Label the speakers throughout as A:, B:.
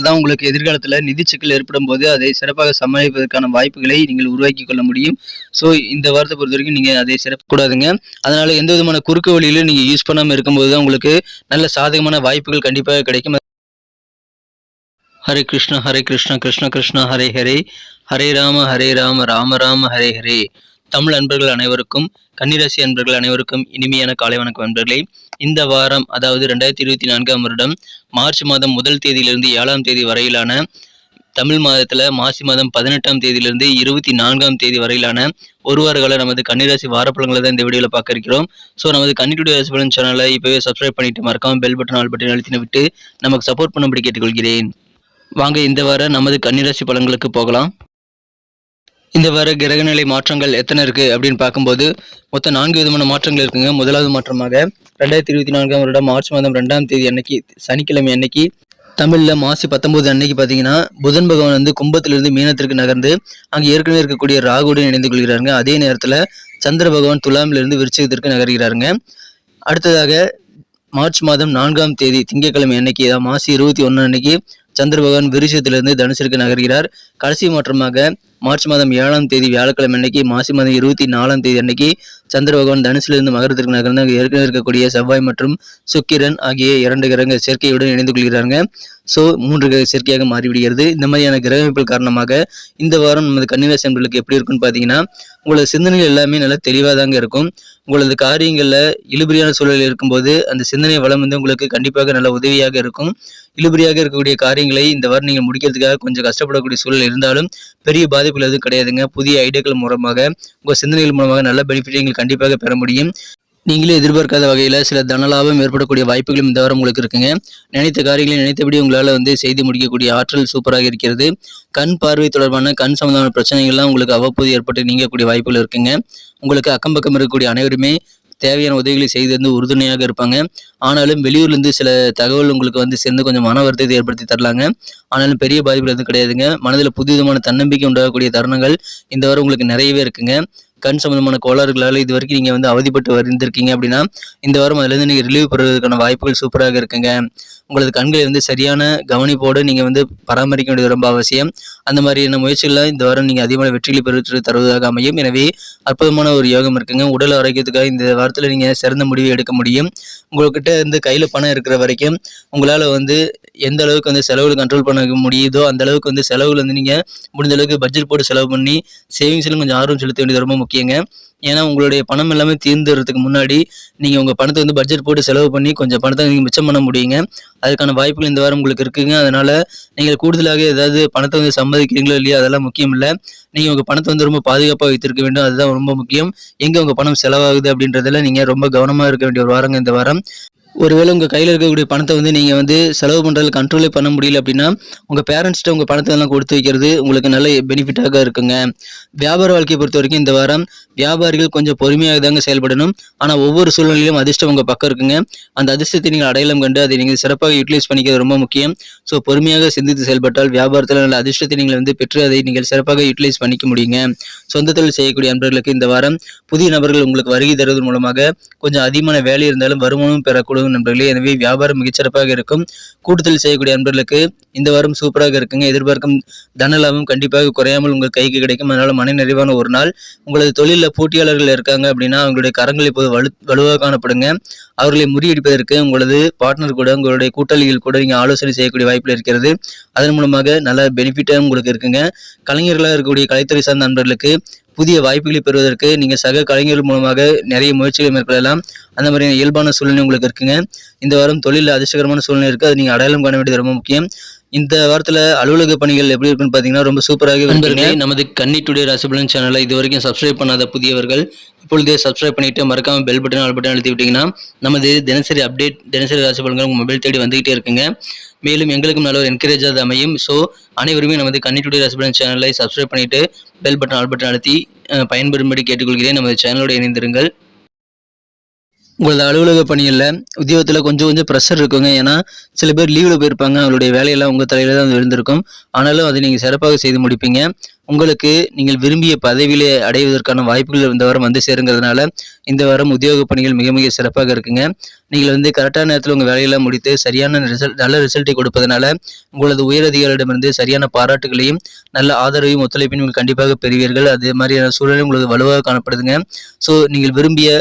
A: தான் உங்களுக்கு எதிர்காலத்துல நிதி சிக்கல் ஏற்படும்போது, அதை சிறப்பாக சமாளிப்பதற்கான வாய்ப்புகளை நீங்கள் உருவாக்கிக் கொள்ள முடியும். ஸோ இந்த வாரத்த பொறுத்தவரைக்கும் நீங்க அதை கூடாதுங்க. அதனால எந்த விதமான குறுக்கு வழியிலும் நீங்க யூஸ் பண்ணாம இருக்கும்போது தான் உங்களுக்கு நல்ல சாதகமான வாய்ப்புகள் கண்டிப்பாக கிடைக்கும். ஹரே கிருஷ்ணா கிருஷ்ண கிருஷ்ணா ஹரே ஹரே, ஹரே ராம ராம ராம ஹரே ஹரே. தமிழ் அன்பர்கள் அனைவருக்கும், கன்னிராசி அன்பர்கள் அனைவருக்கும் இனிமையான காலை வணக்கம் அன்பர்களே. இந்த வாரம், அதாவது 2024ஆம் வருடம் மார்ச் மாதம் 1 தேதியிலிருந்து 7ஆம் தேதி வரையிலான தமிழ் மாதத்துல மாசி மாதம் 18ஆம் தேதியிலிருந்து 24ஆம் தேதி வரையிலான ஒரு வார கால நமது கன்னிராசி வாரப்பலன்களை தான் இந்த வீடியோவில் பார்க்க இருக்கிறோம். ஸோ நமது கன்னிராசி ராசி பலன் சேனலை இப்போவே சப்ஸ்கிரைப் பண்ணிட்டு மறக்காம பெல் பட்டன் ஆல் பட்டன் அழுத்தின விட்டு நமக்கு சப்போர்ட் பண்ணும்படி கேட்டுக்கொள்கிறேன். வாங்க இந்த வார நமது கன்னிராசி பலன்களுக்கு போகலாம். இந்த வார கிரகநிலை மாற்றங்கள் எத்தனை இருக்கு அப்படின்னு பார்க்கும்போது மொத்தம் 4 விதமான மாற்றங்கள் இருக்குங்க. முதலாவது மாற்றமாக 2024ஆம் வருடம் மார்ச் மாதம் 2ஆம் தேதி அன்னைக்கு, சனிக்கிழமை அன்னைக்கு, தமிழ்ல மாசி 19 அன்னைக்கு பார்த்தீங்கன்னா புதன் பகவான் வந்து கும்பத்திலிருந்து மீனத்திற்கு நகர்ந்து அங்கே ஏற்கனவே இருக்கக்கூடிய ராகுடன் இணைந்து கொள்கிறாருங்க. அதே நேரத்தில் சந்திர பகவான் துலாமிலிருந்து விருச்சிகத்திற்கு நகர்கிறாருங்க. அடுத்ததாக மார்ச் மாதம் 4ஆம் தேதி திங்கட்கிழமை அன்னைக்கு, மாசி 21 அன்னைக்கு சந்திர பகவான் விருச்சிகத்திலிருந்து தனுசிற்கு நகர்கிறார். கடைசி மாற்றமாக மார்ச் மாதம் 7ஆம் தேதி வியாழக்கிழமை அன்னைக்கு, மாசி மாதம் 24ஆம் தேதி அன்னைக்கு சந்திர பகவான் தனுசிலிருந்து மகரத்திற்கு நகர்ந்து ஏற்கனவே இருக்கக்கூடிய செவ்வாய் மற்றும் சுக்கிரன் ஆகிய 2 கிரக சேர்க்கையுடன் இணைந்து கொள்கிறாங்க. ஸோ 3 கிரக சேர்க்கையாக மாறிவிடுகிறது. இந்த மாதிரியான கிரக அமைப்புகள் காரணமாக இந்த வாரம் நமது கன்னிராசி அன்பர்களுக்கு எப்படி இருக்குன்னு பார்த்தீங்கன்னா, உங்களோட சிந்தனைகள் எல்லாமே நல்லா தெளிவாக தாங்க இருக்கும். உங்களது காரியங்களில் இழுபறியான சூழலில் இருக்கும்போது அந்த சிந்தனை வளம் வந்து உங்களுக்கு கண்டிப்பாக நல்ல உதவியாக இருக்கும். இழுபறியாக இருக்கக்கூடிய காரியங்களை இந்த வாரம் நீங்கள் முடிக்கிறதுக்காக கொஞ்சம் கஷ்டப்படக்கூடிய சூழல் இருந்தாலும் பெரிய பாதிப்புகள் எதுவும் கிடையாதுங்க. புதிய ஐடியாக்கள் மூலமாக, உங்கள் சிந்தனைகள் மூலமாக நல்ல பெனிஃபிட் நீங்கள் கண்டிப்பாக பெற முடியும். நீங்களே எதிர்பார்க்காத வகையில் சில தனலாபம் ஏற்படக்கூடிய வாய்ப்புகளும் இந்த வாரம் உங்களுக்கு இருக்குங்க. நினைத்த காரியங்களை நினைத்தபடி உங்களால் வந்து செய்து முடிக்கக்கூடிய ஆற்றல் சூப்பராக இருக்கிறது. கண் பார்வை தொடர்பான கண் சம்பந்தமான பிரச்சனைகள்லாம் உங்களுக்கு அவ்வப்போது ஏற்பட்டு நீங்கக்கூடிய வாய்ப்புகள் இருக்குங்க. உங்களுக்கு அக்கம் பக்கம் இருக்கக்கூடிய அனைவருமே தேவையான உதவிகளை செய்து வந்து உறுதுணையாக இருப்பாங்க. ஆனாலும் வெளியூர்லேருந்து சில தகவல் உங்களுக்கு வந்து சேர்ந்து கொஞ்சம் மன வருத்தத்தை ஏற்படுத்தி தரலாங்க. ஆனாலும் பெரிய பாதிப்புகள் எதுவும் கிடையாதுங்க. மனதில் புதுவிதமான தன்னம்பிக்கை உண்டாகக்கூடிய தருணங்கள் இந்த வாரம் உங்களுக்கு நிறையவே இருக்குங்க. கண் சம்பந்தமான கோளாறுகளால் இது வரைக்கும் நீங்கள் வந்து அவதிப்பட்டு வந்திருக்கீங்க அப்படின்னா இந்த வாரம் அதுலேருந்து நீங்கள் ரிலீவ் பெறுவதற்கான வாய்ப்புகள் சூப்பராக இருக்குங்க. உங்களது கண்களை வந்து சரியான கவனிப்போடு நீங்கள் வந்து பராமரிக்க வேண்டியது ரொம்ப அவசியம். அந்த மாதிரியான முயற்சிகள்லாம் இந்த வாரம் நீங்கள் அதிகமான வெற்றிகளை பெற்று தருவதாக அமையும். எனவே அற்புதமான ஒரு யோகம் இருக்குங்க. உடல் ஆரோக்கியத்துக்காக இந்த வாரத்தில் நீங்கள் சிறந்த முடிவை எடுக்க முடியும். உங்கள்கிட்ட இருந்து கையில் பணம் இருக்கிற வரைக்கும் உங்களால் வந்து எந்த அளவுக்கு வந்து செலவுகள் கண்ட்ரோல் பண்ண முடியுதோ அந்த அளவுக்கு வந்து செலவுகள் வந்து நீங்கள் முடிஞ்ச அளவுக்கு பட்ஜெட் போட்டு செலவு பண்ணி சேவிங்ஸ்லையும் கொஞ்சம் ஆர்வம் செலுத்த வேண்டியது ரொம்ப முக்கியங்க. ஏன்னா உங்களுடைய பணம் எல்லாமே தீர்ந்துறதுக்கு முன்னாடி நீங்கள் உங்கள் பணத்தை வந்து பட்ஜெட் போட்டு செலவு பண்ணி கொஞ்சம் பணத்தை நீங்கள் மிச்சம் பண்ண முடியுங்க. அதுக்கான வாய்ப்புகள் இந்த வாரம் உங்களுக்கு இருக்குங்க. அதனால் நீங்கள் கூடுதலாக ஏதாவது பணத்தை வந்து சம்பாதிக்கிறீங்களோ இல்லையா அதெல்லாம் முக்கியம் இல்லை. நீங்கள் உங்கள் பணத்தை வந்து ரொம்ப பாதுகாப்பாக வைத்திருக்க வேண்டும். அதுதான் ரொம்ப முக்கியம். எங்கே உங்கள் பணம் செலவாகுது அப்படின்றதுல நீங்கள் ரொம்ப கவனமாக இருக்க வேண்டிய ஒரு வாரங்க இந்த வாரம். ஒருவேளை உங்கள் கையில் இருக்கக்கூடிய பணத்தை வந்து நீங்கள் வந்து செலவு பண்ணுறதுல கண்ட்ரோலே பண்ண முடியல அப்படின்னா உங்கள் பேரண்ட்ஸ்கிட்ட உங்கள் பணத்தை எல்லாம் கொடுத்து வைக்கிறது உங்களுக்கு நல்ல பெனிஃபிட்டாக இருக்குங்க. வியாபார வாழ்க்கையை பொறுத்த வரைக்கும் இந்த வாரம் வியாபாரிகள் கொஞ்சம் பொறுமையாக தாங்க செயல்படணும். ஆனால் ஒவ்வொரு சூழ்நிலையிலும் அதிர்ஷ்டம் உங்கள் பக்கம் இருக்குங்க. அந்த அதிர்ஷ்டத்தை நீங்கள் அடையாளம் கண்டு அதை நீங்கள் சிறப்பாக யூட்டிலைஸ் பண்ணிக்கிறது ரொம்ப முக்கியம். ஸோ பொறுமையாக சிந்தித்து செயல்பட்டால் வியாபாரத்தில் நல்ல அதிர்ஷ்டத்தை நீங்கள் வந்து பெற்று அதை நீங்கள் சிறப்பாக யூட்டிலைஸ் பண்ணிக்க முடியுங்க. சொந்த தொழில் செய்யக்கூடிய நண்பர்களுக்கு இந்த வாரம் புதிய நபர்கள் உங்களுக்கு வருகை தருவதன் மூலமாக கொஞ்சம் அதிகமான வேலை இருந்தாலும் வருமானம் பெறக்கூடும் நண்பர்களே. எனவே வியாபாரம் மிகச்சிறப்பாக இருக்கும். கூட்டுதல் செய்யக்கூடிய நண்பர்களுக்கு இந்த வாரம் சூப்பராக இருக்குங்க. எதிர்பார்க்கும் தன லாபம் கண்டிப்பாக குறையாமல் உங்கள் கைக்கு கிடைக்கும். அதனால மன நிறைவான ஒரு நாள். உங்களது தொழிலில் போட்டியாளர்கள் இருக்காங்க அப்படின்னா அவங்களுடைய கரங்கள் இப்போது வலுவாக காணப்படுங்க. அவர்களை முறியடிப்பதற்கு உங்களது பார்ட்னர் கூட, உங்களுடைய கூட்டாளிகள் கூட நீங்கள் ஆலோசனை செய்யக்கூடிய வாய்ப்பில் இருக்கிறது. அதன் மூலமாக நல்ல பெனிஃபிட்டாக உங்களுக்கு இருக்குங்க. கலைஞர்களாக இருக்கக்கூடிய கலைத்துறை சார்ந்த நண்பர்களுக்கு புதிய வாய்ப்புகளை பெறுவதற்கு நீங்கள் சக கலைஞர்கள் மூலமாக நிறைய முயற்சிகளை மேற்கொள்ளலாம். அந்த மாதிரியான இயல்பான சூழ்நிலை உங்களுக்கு இருக்குங்க. இந்த வாரம் தொழிலில் அதிர்ஷ்டகரமான சூழ்நிலை இருக்குது. அது நீங்கள் அடையாளம் காண வேண்டியது ரொம்ப முக்கியம். இந்த வாரத்தில் அலுவலக பணிகள் எப்படி இருக்குன்னு பார்த்தீங்கன்னா ரொம்ப சூப்பராக இருக்குங்க. நமது கன்னி டுடே ராசி பலன் சேனலை இது வரைக்கும் சப்ஸ்கிரைப் பண்ணாத புதியவர்கள் இப்பொழுதே சப்ஸ்கிரைப் பண்ணிட்டு மறக்காம பெல் பட்டன் ஆல் பட்டன் அழுத்தி விட்டீங்கன்னா நமது தினசரி அப்டேட், தினசரி ராசி பலன்கள் உங்கள் மொபைல் தேடி வந்துகிட்டே இருக்குங்க. மேலும் எங்களுக்கும் நல்ல ஒரு என்கரேஜாக அமையும். ஸோ அனைவருமே நமது கன்னி டுடே ராசி பலன் சேனலை சப்ஸ்கிரைப் பண்ணிட்டு பெல் பட்டன் ஆல் பட்டன் அழுத்தி பயன்பெறும்படி கேட்டுக்கொள்கிறேன். நமது சேனலோடு இணைந்திருங்கள். உங்களது அலுவலக பணியில் உத்தியோகத்தில் கொஞ்சம் ப்ரெஷர் இருக்குங்க. ஏன்னா சில பேர் லீவில் போயிருப்பாங்க. அவங்களுடைய வேலையெல்லாம் உங்கள் தலையில் தான் விழுந்திருக்கும். ஆனாலும் அதை நீங்கள் சிறப்பாக செய்து முடிப்பீங்க. உங்களுக்கு நீங்கள் விரும்பிய பதவியிலே அடைவதற்கான வாய்ப்புகள் இந்த வாரம் வந்து சேருங்கிறதுனால இந்த வாரம் உத்தியோக பணிகள் மிக மிக சிறப்பாக இருக்குங்க. நீங்கள் வந்து கரெக்டான நேரத்தில் உங்கள் வேலையெல்லாம் முடித்து சரியான நல்ல ரிசல்ட்டை கொடுப்பதனால உங்களது உயரதிகாரிடமிருந்து சரியான பாராட்டுகளையும் நல்ல ஆதரவையும் ஒத்துழைப்பையும் நீங்கள் கண்டிப்பாக பெறுவீர்கள். அது மாதிரியான சூழலும் உங்களுக்கு வலுவாக காணப்படுதுங்க. ஸோ நீங்கள் விரும்பிய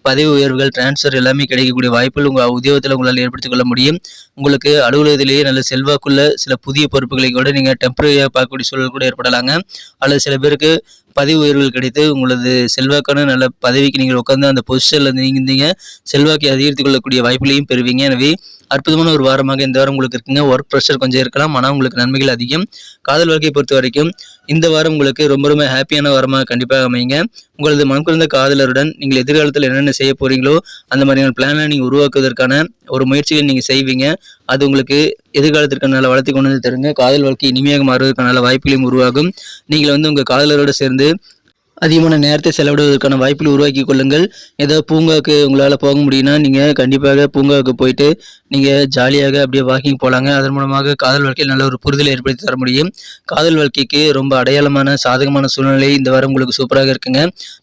A: பதவி உயர்வுகள், டிரான்ஸ்ஃபர் எல்லாமே கிடைக்கக்கூடிய வாய்ப்புகள் உங்கள் உத்தியோகத்தில் உங்களால் ஏற்படுத்திக் கொள்ள முடியும். உங்களுக்கு அலுவலகத்திலேயே நல்ல செல்வாக்குள்ள சில புதிய பொறுப்புகளை கூட நீங்கள் டெம்பரரியாக பார்க்கக்கூடிய சூழல் கூட ஏற்படலாங்க. அல்லது சில பேருக்கு பதவி உயர்வுகள் கிடைத்து உங்களது செல்வாக்கான நல்ல பதவிக்கு நீங்கள் உட்காந்து அந்த பொசிஷனில் நீங்கள் செல்வாக்கை அதிகரித்துக் கொள்ளக்கூடிய வாய்ப்புகளையும் பெறுவீங்க. எனவே அற்புதமான ஒரு வாரமாக இந்த வாரம் உங்களுக்கு இருக்குங்க. ஒர்க் ப்ரெஷர் கொஞ்சம் இருக்கலாம், ஆனால் உங்களுக்கு நன்மைகள் அதிகம். காதல் வாழ்க்கையை பொறுத்த வரைக்கும் இந்த வாரம் உங்களுக்கு ரொம்ப ரொம்ப ஹாப்பியான வாரமாக கண்டிப்பாக அமையுங்க. உங்களது மனக்குறைந்த காதலருடன் நீங்கள் எதிர்காலத்தில் என்னென்ன செய்ய போறீங்களோ அந்த மாதிரியான பிளானை நீங்கள் உருவாக்குவதற்கான ஒரு முயற்சிகள் நீங்கள் செய்வீங்க. அது உங்களுக்கு எதிர்காலத்திற்கான நல்ல வளர்த்தி கொண்டு வந்து தருங்க. காதல் வாழ்க்கை இனிமையாக மாறுவதற்கான நல்ல வாய்ப்புகளையும் உருவாகும். நீங்கள் வந்து உங்கள் காதலரோடு சேர்ந்து அதிகமான நேரத்தை செலவிடுவதற்கான வாய்ப்புகளை உருவாக்கி கொள்ளுங்கள். ஏதோ பூங்காவுக்கு உங்களால் போக முடியும்னா நீங்கள் கண்டிப்பாக பூங்காவுக்கு போயிட்டு நீங்கள் ஜாலியாக அப்படியே வாக்கிங் போகலாங்க. அதன் மூலமாக காதல் வாழ்க்கையில் நல்ல ஒரு புரிதலை ஏற்படுத்தி தர முடியும். காதல் வாழ்க்கைக்கு ரொம்ப அடையாளமான சாதகமான சூழ்நிலை இந்த வாரம் உங்களுக்கு சூப்பராக இருக்குங்க.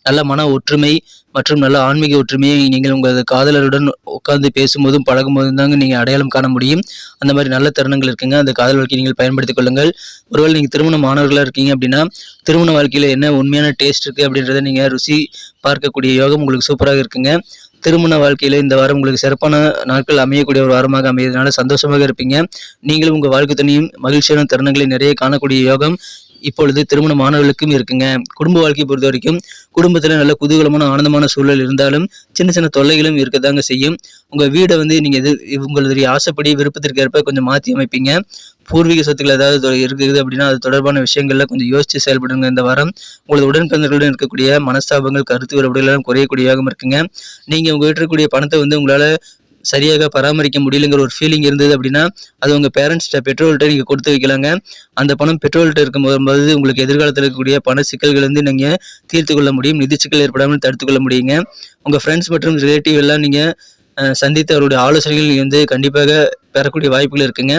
A: நல்ல மன ஒற்றுமை மற்றும் நல்ல ஆன்மீக ஒற்றுமையை நீங்கள் உங்களது காதலருடன் உட்கார்ந்து பேசும்போதும் பழகும்போதும் தாங்க நீங்கள் அடையாளம் காண முடியும். அந்த மாதிரி நல்ல தருணங்கள் இருக்குங்க. அந்த காதல் வாழ்க்கையை நீங்கள் பயன்படுத்திக் கொள்ளுங்கள். ஒருவேளை நீங்கள் திருமண மாணவர்களாக இருக்கீங்க அப்படின்னா திருமண வாழ்க்கையில் என்ன உண்மையான டேஸ்ட் இருக்குது அப்படின்றத நீங்கள் ருசி பார்க்கக்கூடிய யோகம் உங்களுக்கு சூப்பராக இருக்குங்க. திருமண வாழ்க்கையில் இந்த வாரம் உங்களுக்கு சிறப்பான நாட்கள் அமையக்கூடிய ஒரு வாரமாக அமையறதுனால சந்தோஷமாக இருப்பீங்க. நீங்களும் உங்கள் வாழ்க்கை துணையும் மகிழ்ச்சியான தருணங்களை நிறைய காணக்கூடிய யோகம் இப்பொழுது திருமண மாணவர்களுக்கும் இருக்குங்க. குடும்ப வாழ்க்கையை பொறுத்த வரைக்கும் குடும்பத்தில் நல்ல குதூகலமான ஆனந்தமான சூழல் இருந்தாலும் சின்ன சின்ன தொல்லைகளும் இருக்கதாங்க செய்யும். உங்கள் வீடை வந்து நீங்கள் உங்களுடைய ஆசைப்படி விருப்பத்திற்கு ஏற்ப கொஞ்சம் மாற்றி அமைப்பீங்க. பூர்வீக சொத்துக்கள் ஏதாவது இருக்குது அப்படின்னா அது தொடர்பான விஷயங்கள்ல கொஞ்சம் யோசித்து செயல்படுங்க. இந்த வாரம் உங்களது உடன்பிறந்தர்களுடன் இருக்கக்கூடிய மனஸ்தாபங்கள், கருத்து வேறுபாடுகள் குறையக்கூடிய யோகம் இருக்குங்க. நீங்கள் உங்கள் வீட்டில் இருக்கக்கூடிய பணத்தை வந்து உங்களால் சரியாக பராமரிக்க முடியலங்கிற ஒரு ஃபீலிங் இருந்தது அப்படின்னா அது உங்கள் பேரண்ட்ஸ்கிட்ட பெட்ரோல்கிட்ட நீங்கள் கொடுத்து வைக்கலாங்க. அந்த பணம் பெட்ரோல்கிட்ட இருக்கும்போது உங்களுக்கு எதிர்காலத்தில் இருக்கக்கூடிய பண சிக்கல்கள் வந்து நீங்கள் தீர்த்து கொள்ள முடியும். நிதி சிக்கல் ஏற்படாமல் தடுத்து கொள்ள முடியுங்க. உங்கள் ஃப்ரெண்ட்ஸ் மற்றும் ரிலேட்டிவ் எல்லாம் நீங்கள் சந்தித்து அவருடைய ஆலோசனைகள் வந்து கண்டிப்பாக பெறக்கூடிய வாய்ப்புகள் இருக்குங்க.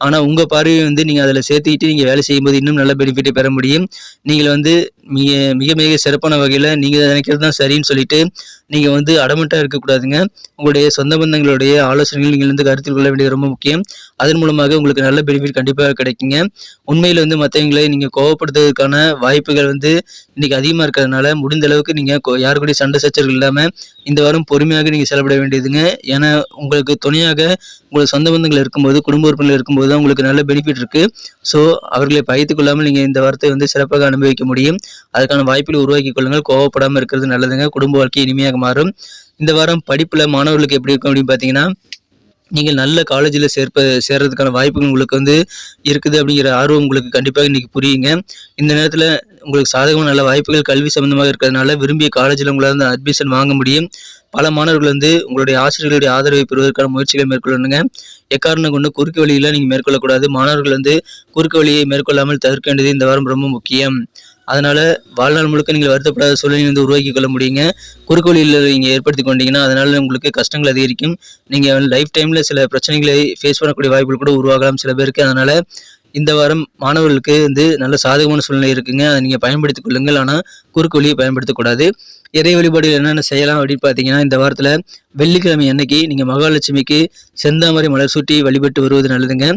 A: ஆனால் உங்கள் பார்வையை வந்து நீங்கள் அதில் சேர்த்துக்கிட்டு நீங்கள் வேலை செய்யும்போது இன்னும் நல்ல பெனிஃபிட்டை பெற முடியும். நீங்கள் வந்து மிக மிக மிக சிறப்பான வகையில் நீங்கள் நினைக்கிறது தான் சரின்னு சொல்லிட்டு நீங்கள் வந்து அடமெண்ட்டாக இருக்கக்கூடாதுங்க. உங்களுடைய சொந்த பந்தங்களுடைய ஆலோசனைகள் நீங்கள் வந்து கருத்தில் கொள்ள வேண்டியது ரொம்ப முக்கியம். அதன் மூலமாக உங்களுக்கு நல்ல பெனிஃபிட் கண்டிப்பாக கிடைக்குங்க. உண்மையில் வந்து மற்றவங்களை நீங்கள் கோவப்படுத்துவதற்கான வாய்ப்புகள் வந்து இன்றைக்கி அதிகமாக இருக்கிறதுனால முடிந்த அளவுக்கு நீங்கள் யாரு கூட சண்டை சச்சரவுகள் இல்லாமல் இந்த வாரம் பொறுமையாக நீங்கள் செயல்பட வேண்டியதுங்க. ஏன்னா உங்களுக்கு துணையாக உங்களுக்கு சொந்த பந்தங்கள் இருக்கும்போது, குடும்ப உறுப்பினர்கள் இருக்கும்போது தான் உங்களுக்கு நல்ல பெனிஃபிட் இருக்குது. ஸோ அவர்களை பகைத்துக் கொள்ளாமல் நீங்கள் இந்த வாரத்தை வந்து சிறப்பாக அனுபவிக்க முடியும். அதுக்கான வாய்ப்புகளை உருவாக்கி கொள்ளுங்கள். கோவப்படாமல் இருக்கிறது நல்லதுங்க. குடும்ப வாழ்க்கை இனிமையாக மாறும். இந்த வாரம் படிப்பில் மாணவர்களுக்கு எப்படி இருக்கும் அப்படின்னு பார்த்தீங்கன்னா நீங்கள் நல்ல காலேஜில் சேர்றதுக்கான வாய்ப்புகள் உங்களுக்கு வந்து இருக்குது அப்படிங்கிற ஆர்வம் உங்களுக்கு கண்டிப்பாக இன்றைக்கி புரியுங்க. இந்த நேரத்தில் உங்களுக்கு சாதகமான நல்ல வாய்ப்புகள் கல்வி சம்பந்தமாக இருக்கிறதுனால விரும்பிய காலேஜில் உங்களால் வந்து அட்மிஷன் வாங்க முடியும். பல மாணவர்கள் வந்து உங்களுடைய ஆசிரியர்களுடைய ஆதரவை பெறுவதற்கான முயற்சிகளை மேற்கொள்ளணுங்க. எக்காரணம் கொண்டு குறுக்கு வழியில் நீங்கள் மேற்கொள்ளக்கூடாது. மாணவர்கள் வந்து குறுக்கு வழியை மேற்கொள்ளாமல் தவிர்க்க வேண்டியது இந்த வாரம் ரொம்ப முக்கியம். அதனால் வாழ்நாள் முழுக்க நீங்கள் வருத்தப்படாத சூழ்நிலை வந்து உருவாக்கி கொள்ள முடியுங்க. குறுக்கு வழியில் நீங்கள் ஏற்படுத்தி கொண்டீங்கன்னா அதனால் உங்களுக்கு கஷ்டங்கள் அதிகரிக்கும். நீங்கள் லைஃப் டைமில் சில பிரச்சனைகளை ஃபேஸ் பண்ணக்கூடிய வாய்ப்புகள் கூட உருவாகலாம் சில பேருக்கு. அதனால் இந்த வாரம் மாணவர்களுக்கு வந்து நல்ல சாதகமான சூழ்நிலை இருக்குங்க. அதை நீங்கள் பயன்படுத்திக் கொள்ளுங்கள். ஆனால் குறுக்கு வழியை பயன்படுத்தக்கூடாது. இறை வழிபாடுகள் என்னென்ன செய்யலாம் அப்படின்னு பார்த்தீங்கன்னா இந்த வாரத்தில் வெள்ளிக்கிழமை அன்னைக்கு நீங்கள் மகாலட்சுமிக்கு செந்தாமரை மலர் சூட்டி வழிபட்டு வருவது நல்லதுங்க.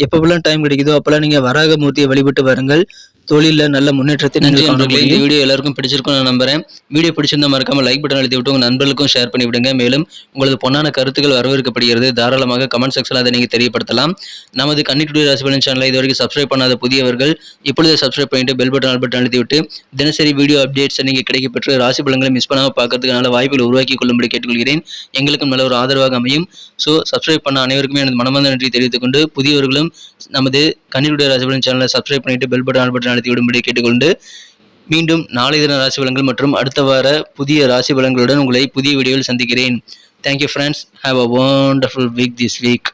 A: எப்பப்பெல்லாம் டைம் கிடைக்குதோ அப்போல்லாம் நீங்கள் வராகமூர்த்தியை வழிபட்டு வாருங்கள். தொழிலில் நல்ல முன்னேற்றத்தை நன்றி நண்பர்களே. இந்த வீடியோ எல்லாருக்கும் பிடிச்சிருக்கும் நான் நம்புறேன். வீடியோ பிடிச்சிருந்தா மறக்காம லைக் பட்டன் அழுத்தி விட்டு உங்கள் நண்பர்களுக்கும் ஷேர் பண்ணி விடுங்க. மேலும் உங்களது பொன்னான கருத்துக்கள் வரவேற்கப்படுகிறது. தாராளமாக கமெண்ட் செக்ஷனில் அதை நீங்கள் தெரியப்படுத்தலாம். நமது கன்னி டுடே ராசி பலன் சேனலை இது வரைக்கும் சப்ஸ்கிரைப் பண்ணாத புதியவர்கள் இப்பொழுது சப்ஸ்கிரைப் பண்ணிட்டு பெல் பட்டன் ஆல் பட்டன் அழுத்தி விட்டு தினசரி வீடியோ அப்டேட்ஸை நீங்கள் கிடைக்கப்பெற்று ராசி பலன்களை மிஸ் பண்ணாமல் பார்க்கறதுக்கு நல்ல வாய்ப்புகளை உருவாக்கி கொள்ளும்படி கேட்டுக்கொள்கிறேன். எங்களுக்கும் நல்ல ஒரு ஆதரவாக அமையும். ஸோ சப்ஸ்கிரைப் பண்ண அனைவருக்குமே எனது மனமார்ந்த நன்றி தெரிவித்துக் கொண்டு புதியவர்களும் நமது கன்னி டுடே ராசி பலன் சேனலை சப்ஸ்கிரைப் பண்ணிட்டு பெல் பட்டன் ஆல் பட்டன் அழுத்தி விடும்படி கேட்டுக்கொண்டு மீண்டும் நாளை தின ராசி பலன்கள் மற்றும் அடுத்த வார புதிய ராசி பலன்களுடன் உங்களை புதிய வீடியோவில் சந்திக்கிறேன். Thank you friends. Have a wonderful week this week.